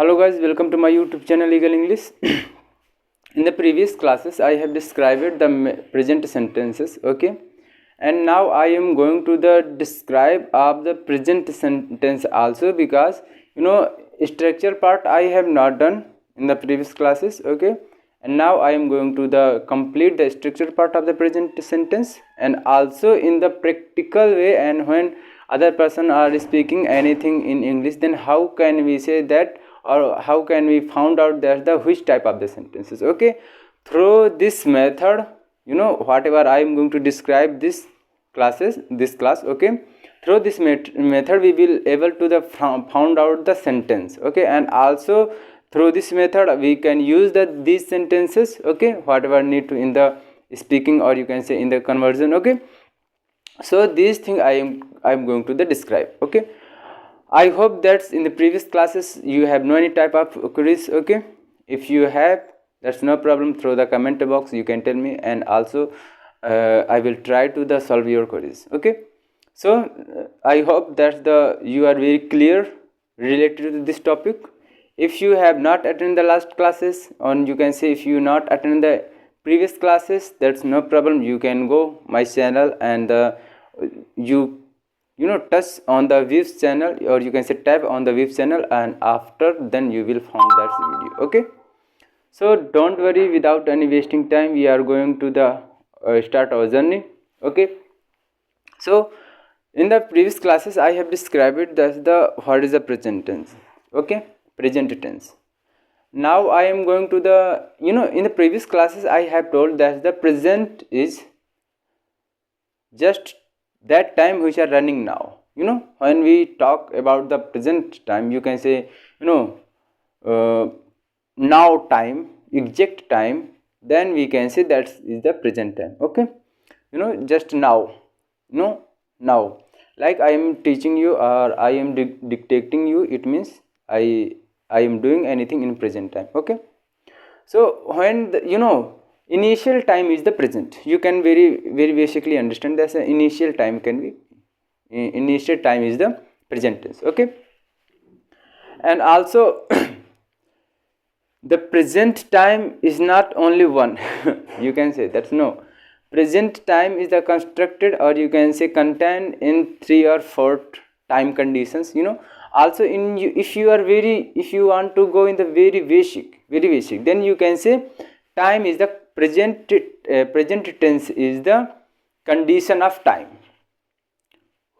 Hello guys, welcome to my YouTube channel Legal English. In the previous classes I have described the present sentences, okay, and now I am going to the describe of the present sentence also, because structure part I have not done in the previous classes, okay, and now I am going to the complete the structure part of the present sentence, and also in the practical way, and when other person are speaking anything in English, then how can we say that, or how can we found out that the which type of the sentences, okay, through this method, whatever I am going to describe this class, okay, through this method we will able to the found out the sentence, okay, and also through this method we can use these sentences, okay, whatever need to in the speaking, or you can say in the conversion, okay. So these thing I am going to the describe, okay. I hope that in the previous classes you have no any type of queries, okay. If you have, that's no problem, through the comment box you can tell me, and also I will try to the solve your queries, okay. So I hope that you are very clear related to this topic. If you have not attended the last classes, or you can say if you not attend the previous classes, that's no problem, you can go my channel, and you touch on the views channel, or you can say tab on the views channel, and after then you will find that video, okay. So don't worry, without any wasting time we are going to the start our journey, okay. So in the previous classes I have described that the what is the present tense, okay, present tense. Now I am going to the in the previous classes I have told that the present is just that time which are running now. When we talk about the present time, you can say now time, exact time, then we can say that is the present time, okay. Just now, now, like I am teaching you, or I am dictating you, it means I am doing anything in present time, okay. So when initial time is the present, you can very basically understand that the initial time can be initial time is the present tense, okay. And also the present time is not only one. You can say that's no, present time is the constructed, or you can say contained in 3 or 4 time conditions, also in if you want to go in the very basic, then you can say time is the present tense is the condition of time.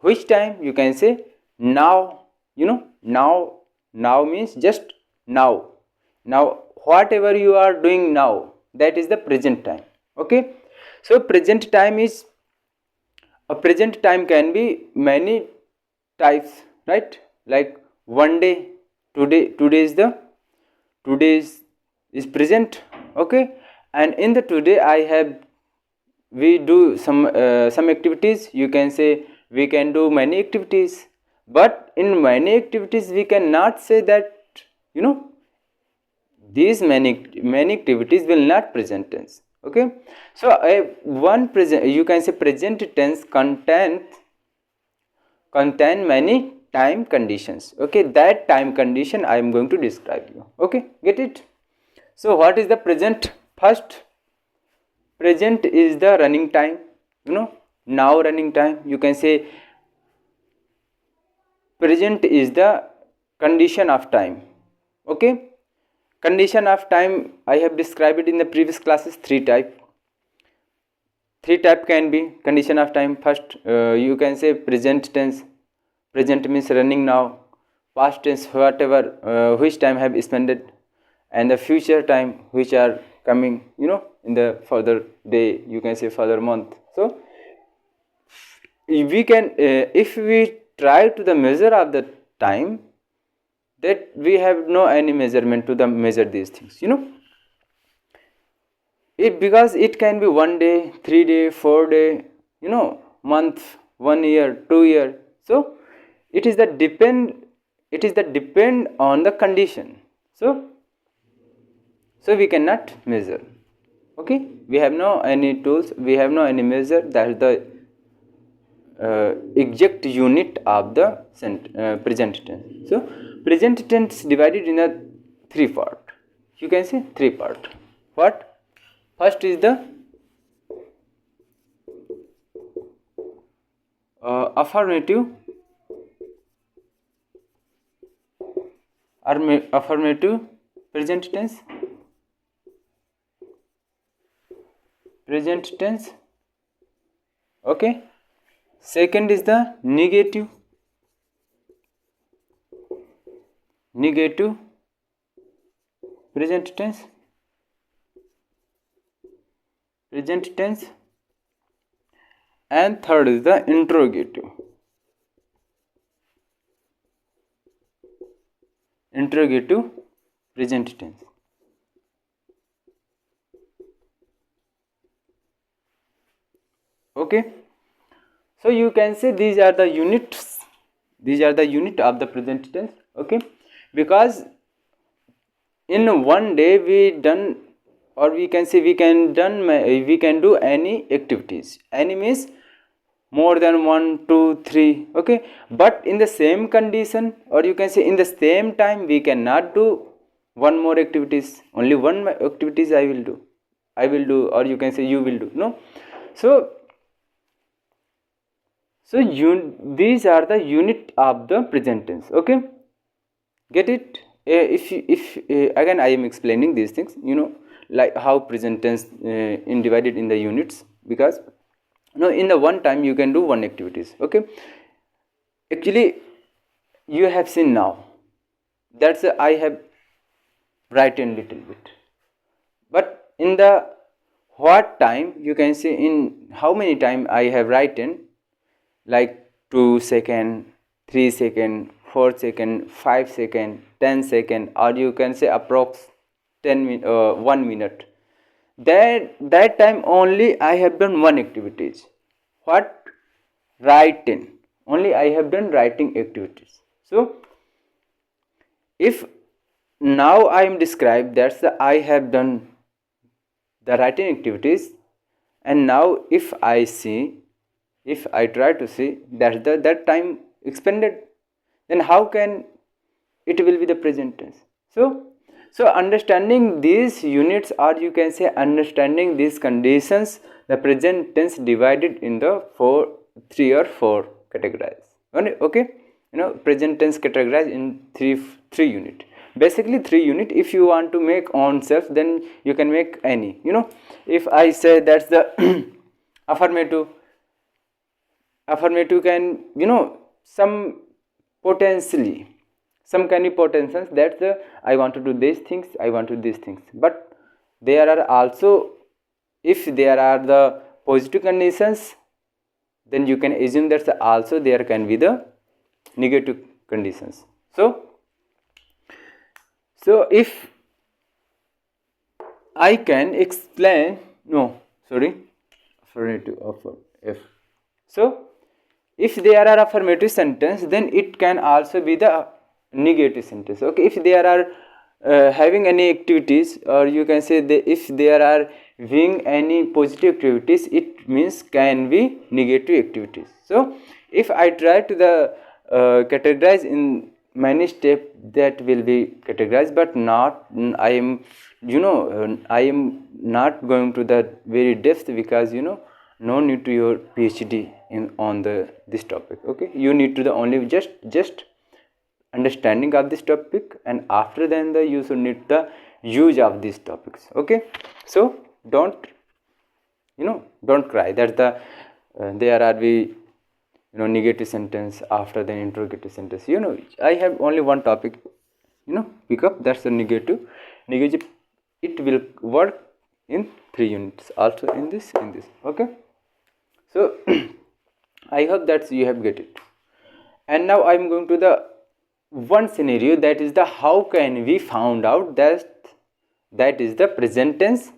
Which time? You can say now. Now means just now. Whatever you are doing now, that is the present time, okay. So present time is a present time can be many types, right? Like one day, today is present, okay. And in the today we do some activities, you can say we can do many activities, but in many activities we cannot say that these many activities will not present tense, okay. So one present, you can say present tense contain many time conditions, okay. That time condition I am going to describe you, okay. Get it? So what is the present? First, present is the running time, now running time. You can say present is the condition of time, okay. Condition of time I have described it in the previous classes. Three type can be condition of time. First, you can say present tense. Present means running now. Past tense, whatever which time have spent, and the future time which are coming, in the further day, you can say further month. So we can if we try to the measure of the time, that we have no any measurement to the measure these things, it, because it can be 1 day, 3 day, 4 day, month, 1 year, 2 year. So it is the depend on the condition. So we cannot measure, okay. We have no any tools, we have no any measure, that is the exact unit of the present tense. So present tense divided in a three part. You can say three part. What? First is the affirmative present tense. Okay. Second is the negative present tense. And third is the interrogative present tense. Okay, so you can say these are the unit of the present tense. Okay, because in one day we done, or we can say we can do any activities. Any means more than 1, 2, 3. Okay, but in the same condition, or you can say in the same time, we cannot do one more activities. Only one activities I will do, or you can say you will do. No, so these are the unit of the present tense. Okay, get it? If again I am explaining these things, like how present tense in divided in the units, because in the one time you can do one activities. Okay, actually you have seen now, that's I have written little bit, but in the what time, you can say in how many time I have written, like 2 second, 3 second, 4 second, 5 second, 10 second, or you can say approx 1 minute. That time only I have done one activities. What? Writing. Only I have done writing activities. So if now I am described, that's the I have done the writing activities, and now if I try to see that time expended, then how can it will be the present tense? So understanding these units, or you can say understanding these conditions, the present tense divided in the 3 or 4 categories. Okay, present tense categorized in three unit. Basically 3 unit. If you want to make on self, then you can make any. If I say that's the affirmative can, some kind of potentials, that's the I want to do these things, but there are also, if there are the positive conditions, then you can assume that also there can be the negative conditions. So if I can explain, affirmative F. So if there are affirmative sentence, then it can also be the negative sentence. Okay, if there are having any activities, or you can say if there are doing any positive activities, it means can be negative activities. So if I try to the categorize in many steps, that will be categorized, but not I am not going to the very depth, because no need to your PhD on this topic. Okay, you need to the only just understanding of this topic, and after then you should need the use of these topics. Okay, so don't cry that there are be negative sentence after the interrogative sentence. I have only one topic pick up, that's the negative. It will work in 3 units also, in this. Okay, so I hope that you have get it. And now I am going to the one scenario, that is the how can we found out that is the present tense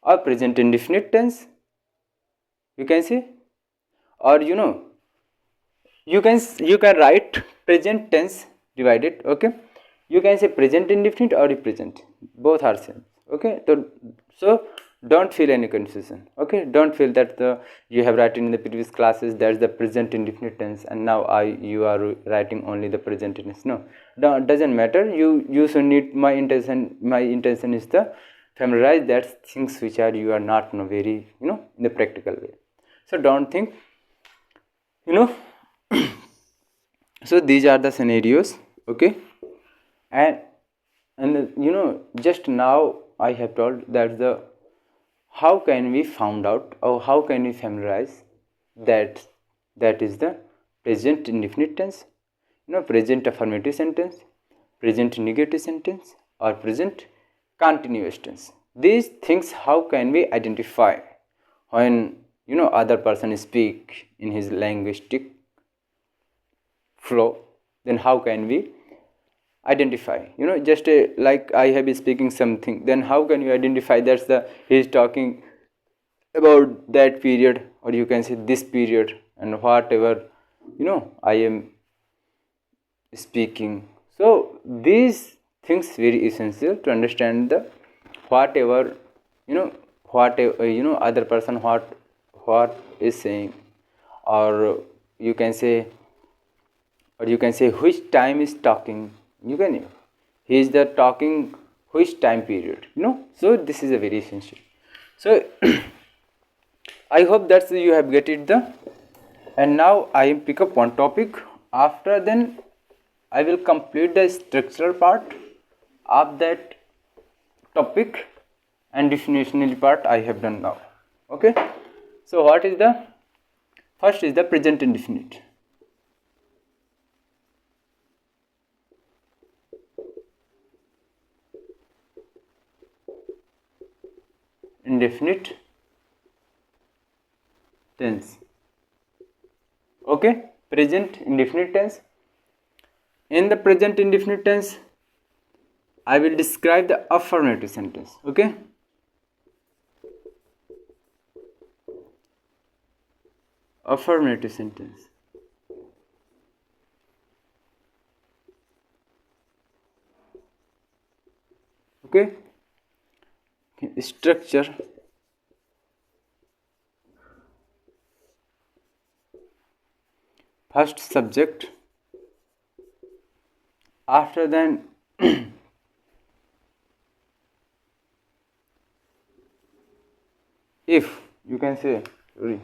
or present indefinite tense, you can say, or you can write present tense divided. Okay, you can say present indefinite or present, both are same. Okay, so don't feel any confusion. Okay, don't feel that you have written in the previous classes that's the present indefinite tense and now you are writing only the present tense. No, doesn't matter. You should need, my intention is the familiarize that things which are you are not very in the practical way. So don't think so these are the scenarios. Okay, and just now I have told that the how can we found out or how can we familiarize that that is the present indefinite tense, present affirmative sentence, present negative sentence, or present continuous tense. These things how can we identify when other person speak in his linguistic flow? Then how can we identify, just like I have been speaking something, then how can you identify that's the he is talking about that period, or you can say this period, and whatever I am speaking. So these things very essential to understand the whatever whatever other person what is saying, or you can say which time is talking. You can he is the talking which time period, so this is a very essential. So I hope that you have get it the. And now I pick up one topic. After then I will complete the structural part of that topic, and definitional part I have done now. Okay, so what is the first is the present indefinite. Indefinite tense. Okay, present indefinite tense. In the present indefinite tense I will describe the affirmative sentence. Okay, affirmative sentence. Okay, structure. First subject, after then if you can say sorry,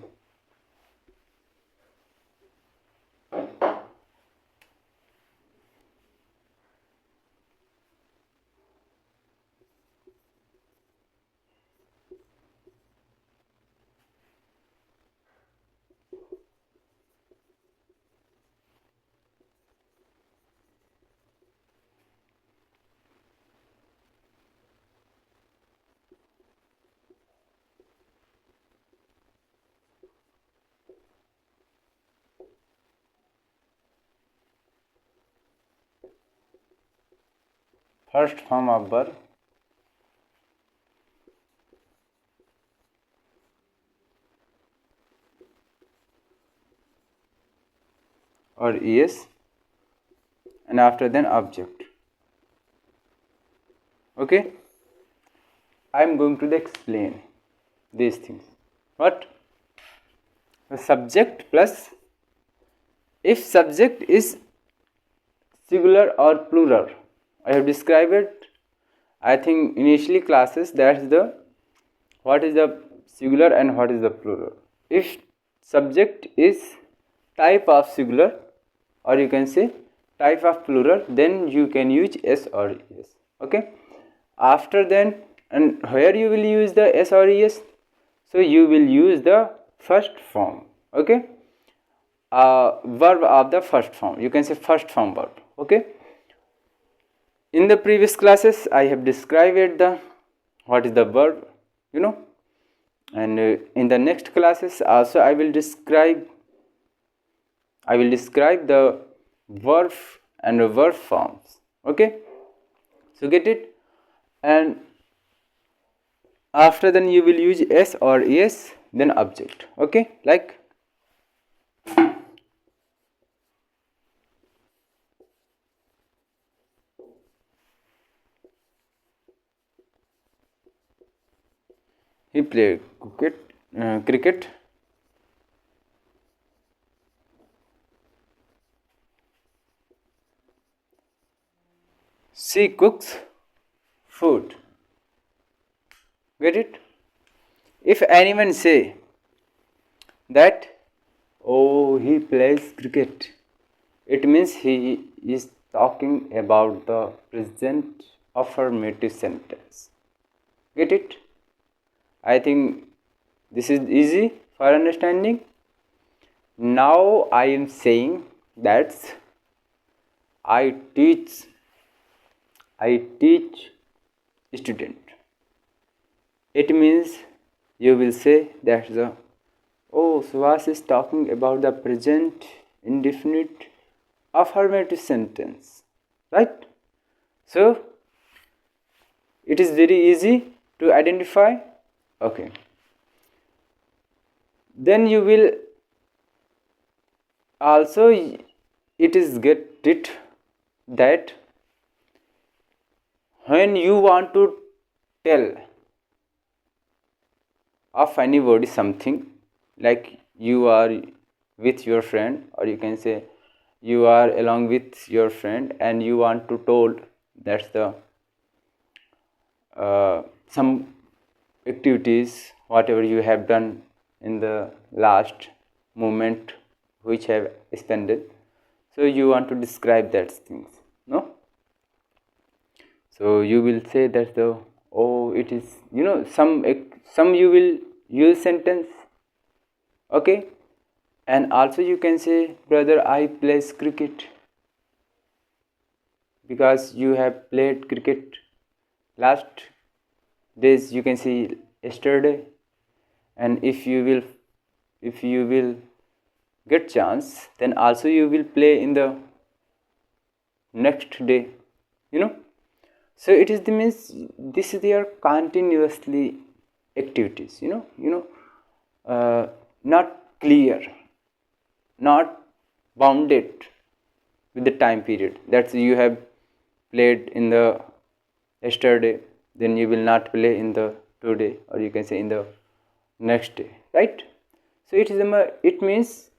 first form of verb or es, and after then object. Okay, I am going to explain these things. What? The subject plus, if subject is singular or plural, I have described it I think initially classes, that's the what is the singular and what is the plural. If subject is type of singular, or you can say type of plural, then you can use s or es. Okay, after then, and where you will use the s or es, so you will use the first form. Okay, verb of the first form, you can say first form verb. Okay, in the previous classes I have described the what is the verb, and in the next classes also I will describe the verb and verb forms. Okay, so get it, and after then you will use s or es, then object. Okay, like he played cricket. She cooks food. Get it? If anyone say that, oh, he plays cricket, it means he is talking about the present affirmative sentence. Get it? I think this is easy for understanding. Now I am saying that I teach student. It means you will say that Suhas is talking about the present indefinite affirmative sentence, right? So it is very easy to identify. Okay. Then you will also, it is get it that when you want to tell of anybody something, like you are with your friend, or you can say you are along with your friend and you want to told that's the some activities whatever you have done in the last moment which have spent, so you want to describe that things, no? So you will say that it is, some you will use sentence, okay? And also you can say, brother, I plays cricket, because you have played cricket last days, you can see yesterday. And if you will get chance, then also you will play in the next day, so it is the means this is their continuously activities, not clear, not bounded with the time period. That's you have played in the yesterday, then you will not play in the today, or you can say in the next day, right? So it means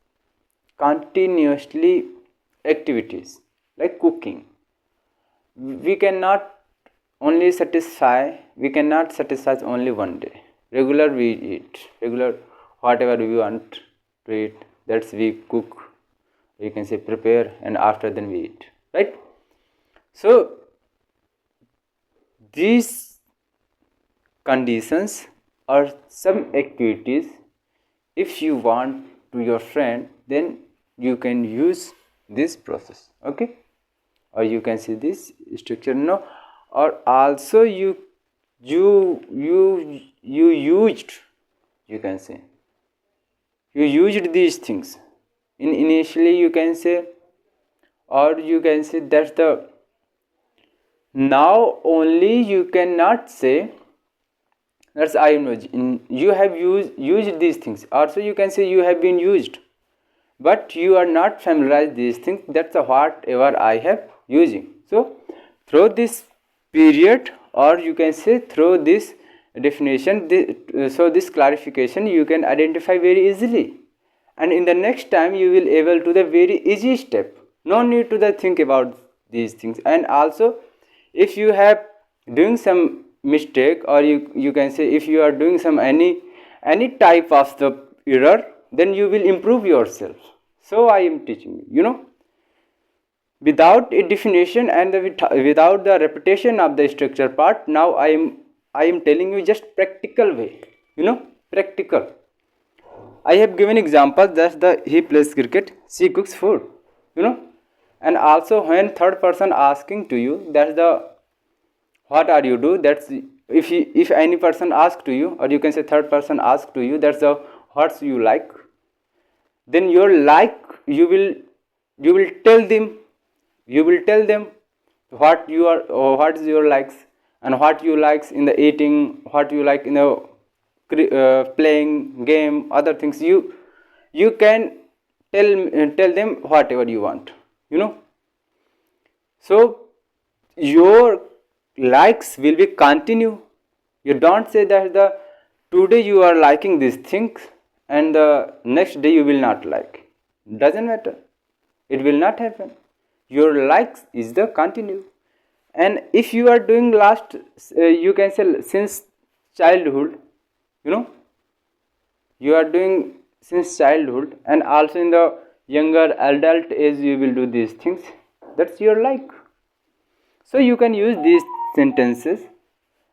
continuously activities like cooking. We cannot satisfy only one day. Regular we eat, regular whatever we want to eat, that's we cook, you can say prepare, and after then we eat, right? So these conditions or some activities, if you want to your friend, then you can use this process, okay? Or you can see this structure, no? Or also you used, you can say you used these things initially, you can say, or you can say that's the now only you cannot say that's I know you have used these things. Also you can say you have been used, but you are not familiarized these things, that's whatever I have using. So through this period, or you can say through this definition, this clarification you can identify very easily, and in the next time you will able to the very easy step, no need to the think about these things. And also if you have doing some mistake, or you can say if you are doing some any type of the error, then you will improve yourself. So I am teaching you, without a definition and without the repetition of the structure part. Now I am telling you just practical way, practical. I have given example that he plays cricket, she cooks food, and also when third person asking to you, that's the what are you do, that's if any person ask to you, or you can say third person ask to you, that's the what you like, then your like you will tell them what you are, or what is your likes, and what you likes in the eating, what you like in the playing game, other things you can tell them whatever you want, so your likes will be continue. You don't say that today you are liking these things and the next day you will not like. Doesn't matter, it will not happen. Your likes is the continue. And if you are doing last you can say since childhood, you know, you are doing since childhood and also in the younger adult age you will do these things, that's your like. So you can use these sentences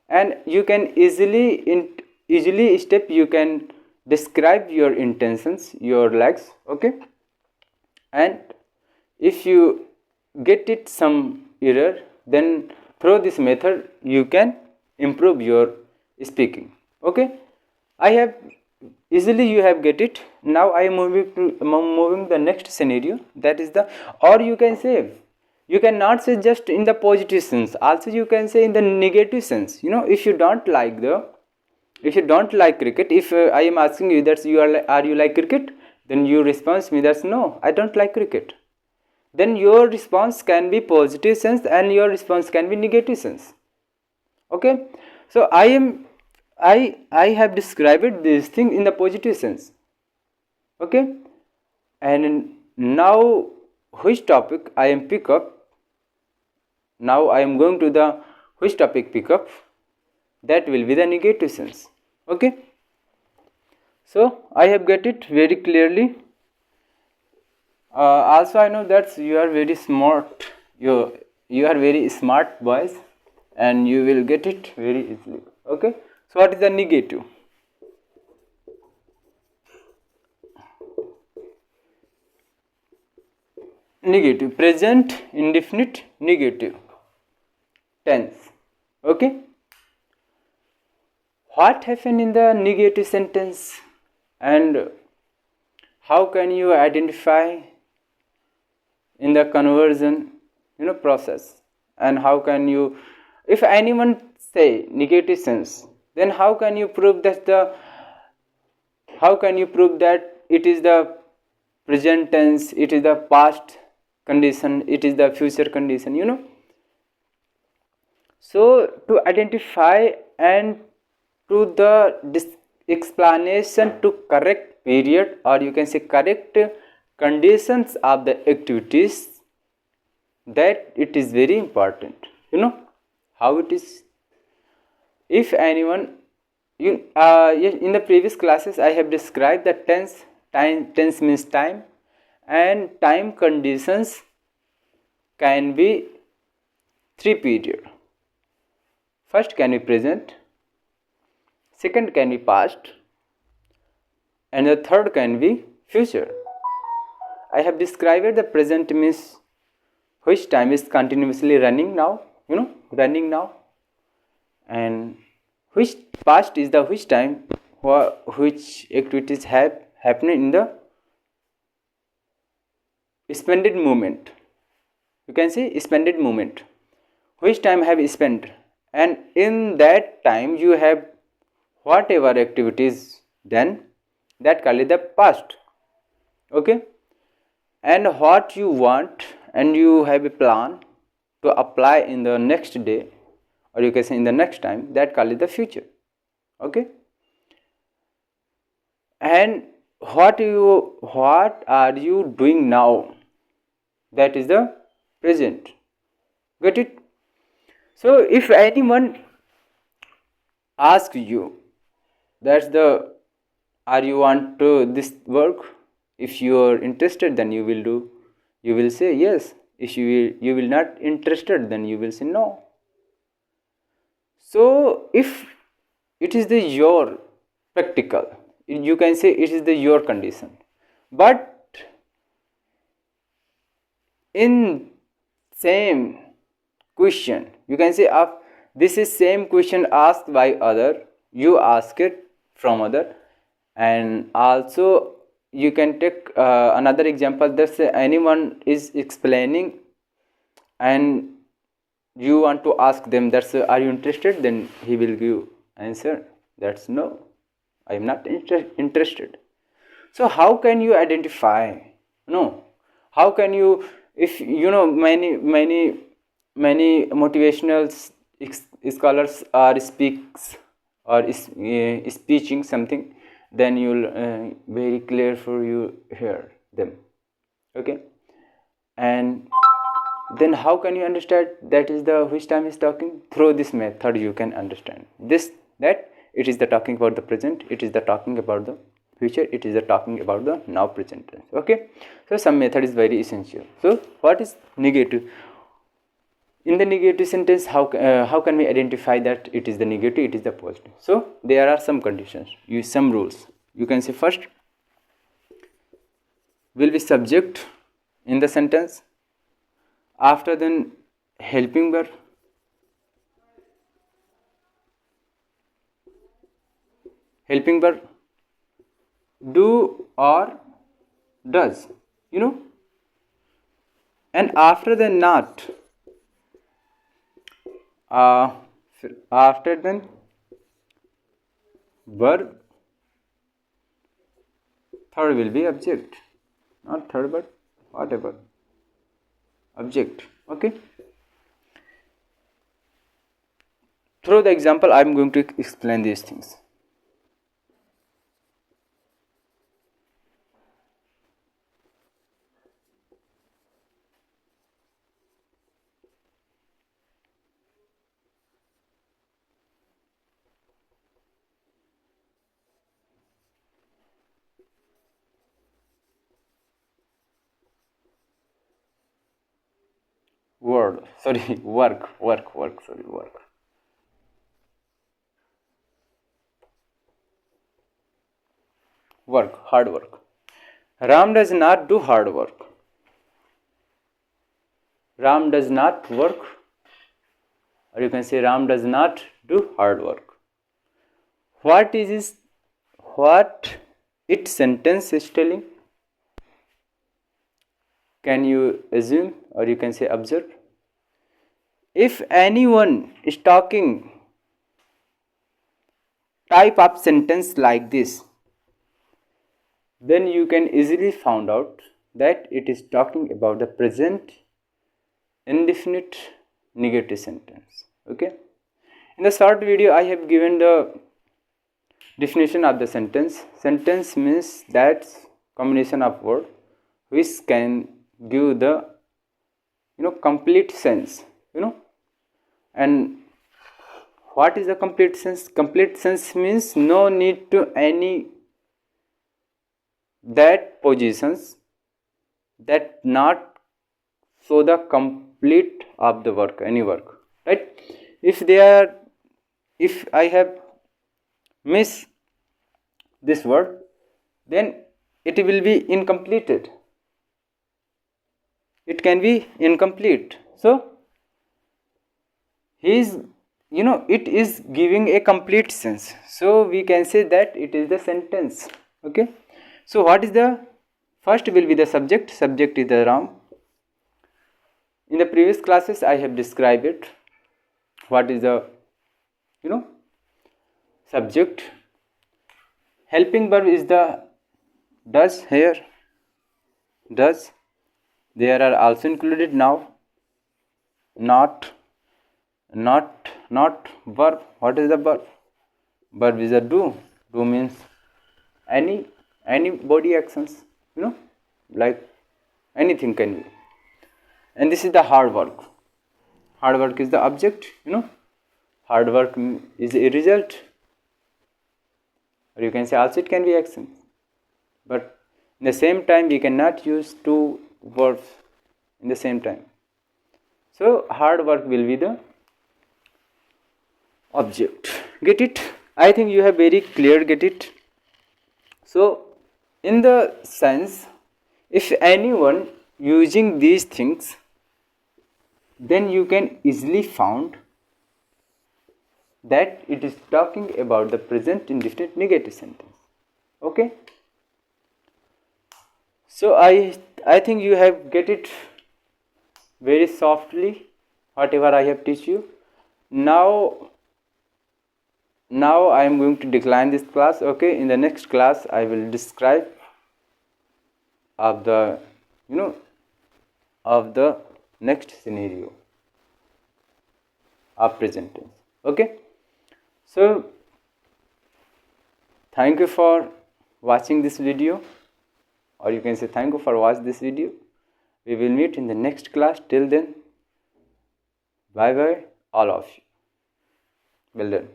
and you can easily step you can describe your intentions, your likes. Okay, and if you get it some error, then through this method you can improve your speaking. Okay, I have easily you have get it. Now I am moving the next scenario, that is the, or you can say, you cannot say just in the positive sense, also you can say in the negative sense. You know, if you don't like the, if you don't like cricket, if I am asking you that are you like cricket, then you respond me that's no, I don't like cricket, then your response can be positive sense and your response can be negative sense. Okay, so I have described this thing in the positive sense. Okay, and now which topic I am pick up, now I am going to the which topic pick up, that will be the negative sense. Okay, so I have get it very clearly. Also I know that you are very smart, you are very smart boys and you will get it very easily. Okay, so what is the negative? Negative, present indefinite negative tense. Okay, what happened in the negative sentence and how can you identify in the conversion, you know, process, and how can you, if anyone say negative sense, then how can you prove that the, how can you prove that it is the present tense, it is the past condition, it is the future condition, you know. So to identify and to the explanation to correct period, or you can say correct conditions of the activities, that it is very important. You know how it is. If anyone, you in the previous classes I have described that tense means time, and time conditions can be three period. First can be present, second can be past, and the third can be future. I have described the present means which time is continuously running now, you know, running now, and which past is the which time which activities have happening in the spended moment. You can say spended moment, which time have spent, and in that time you have whatever activities done, that call it the past. Okay, and what you want and you have a plan to apply in the next day, or you can say in the next time, that call it the future. Okay, and what are you doing now, that is the present. Get it? So if anyone asks you, that's the, are you want to this work, if you are interested then you will do, you will say yes. If you will not interested, then you will say no. So if it is the your practical, you can say it is the your condition, but in same question, you can say of this is same question asked by other, you ask it from other. And also you can take another example, that anyone is explaining and you want to ask them, that's are you interested, then he will give answer, that's no, I am not interested. So how can you identify? No, how can you, if you know many motivational scholars are speaks or speaking something, then you'll very clear for you hear them. Okay, and then how can you understand that is the which time is talking? Through this method you can understand this, that it is the talking about the present, it is the talking about the future, it is the talking about the now present tense. Okay, so some method is very essential. So what is negative? In the negative sentence, how can we identify that it is the negative, it is the positive? So there are some conditions, use some rules. You can say first will be subject in the sentence, after then helping verb, do or does, and after the not, after then verb, third will be object, not third but whatever, object. Okay, through the example I am going to explain these things. Work, hard work. Ram does not do hard work. Ram does not work, or you can say Ram does not do hard work. What its sentence is telling? Can you assume, or you can say observe? If anyone is talking type of sentence like this, then you can easily find out that it is talking about the present indefinite negative sentence. Okay, in the short video I have given the definition of the sentence. Sentence means that combination of words which can give the complete sense. And what is the complete sense? Complete sense means no need to any that positions that not show the complete of the work, any work, right? If I have miss this word, then it will be incompleted, it can be incomplete. So it is giving a complete sense, so we can say that it is the sentence. Okay, so what is the first will be the subject is the Ram. In the previous classes I have described it, what is the subject. Helping verb is the does. Here does, there are also included now. Not verb. What is the verb? Verb is a do. Do means any body actions, like anything can be. And this is the hard work. Hard work is the object, hard work is a result, or you can say also it can be action, but in the same time we cannot use two verbs in the same time. So hard work will be the object. Get it? I think you have very clear get it. So in the sense, if anyone using these things, then you can easily found that it is talking about the present indefinite negative sentence. Okay, so I think you have get it very softly whatever I have teach you. Now I am going to decline this class. Okay, in the next class I will describe of the of the next scenario of present tense. Okay, so thank you for watching this video, or you can say thank you for watching this video. We will meet in the next class. Till then, bye bye all of you. Well done.